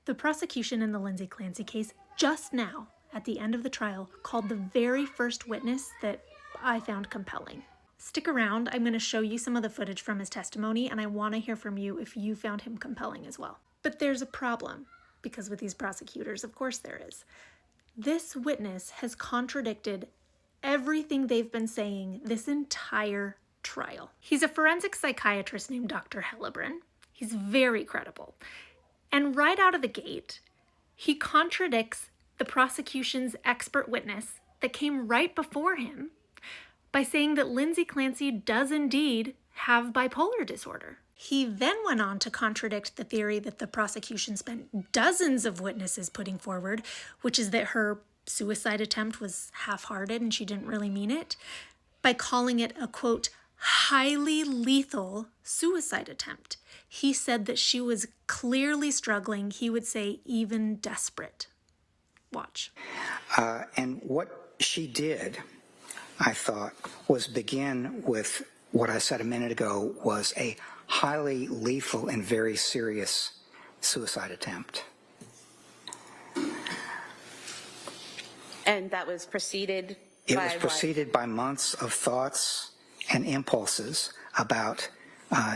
The prosecution in the Lindsay Clancy case just now, at the end of the trial, called the very first witness that I found compelling. Stick around, I'm going to show you some of the footage from his testimony, and I want to hear from you if you found him compelling as well. But there's a problem, because with these prosecutors, of course there is. This witness has contradicted everything they've been saying this entire trial. He's a forensic psychiatrist named Dr. Hellebrand. He's very credible. And right out of the gate, he contradicts the prosecution's expert witness that came right before him by saying that Lindsay Clancy does indeed have bipolar disorder. He then went on to contradict the theory that the prosecution spent dozens of witnesses putting forward, which is that her suicide attempt was half-hearted and she didn't really mean it, by calling it a, quote, highly lethal suicide attempt. He said that she was clearly struggling, he would say even desperate. Watch. And what she did, I thought, was begin with what I said a minute ago was a highly lethal and very serious suicide attempt. And that was preceded by It was preceded by months of thoughts and impulses about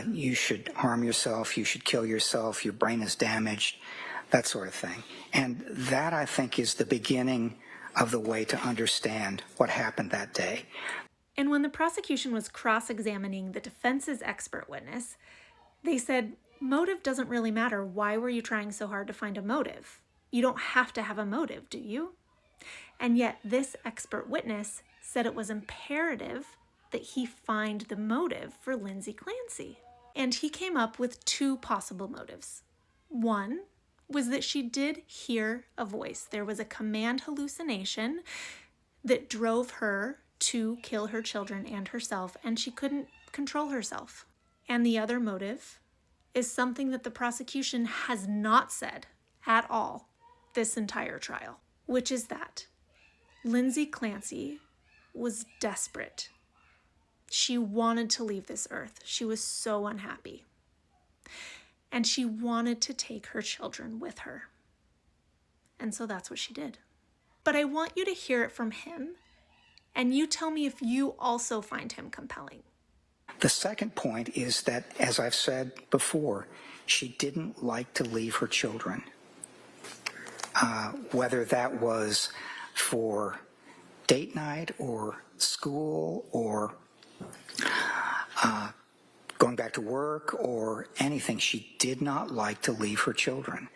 you should harm yourself, you should kill yourself, your brain is damaged, that sort of thing. And that, I think, is the beginning of the way to understand what happened that day. And when the prosecution was cross-examining the defense's expert witness, they said, motive doesn't really matter. Why were you trying so hard to find a motive? You don't have to have a motive, do you? And yet this expert witness said it was imperative that he find the motive for Lindsay Clancy. And he came up with two possible motives. One was that she did hear a voice. There was a command hallucination that drove her to kill her children and herself, and she couldn't control herself. And the other motive is something that the prosecution has not said at all this entire trial, which is that Lindsay Clancy was desperate. She wanted to leave this earth. She was so unhappy. And she wanted to take her children with her. And so that's what she did. But I want you to hear it from him, and you tell me if you also find him compelling. The second point is that, as I've said before, she didn't like to leave her children. Whether that was for date night or school or going back to work or anything, she did not like to leave her children.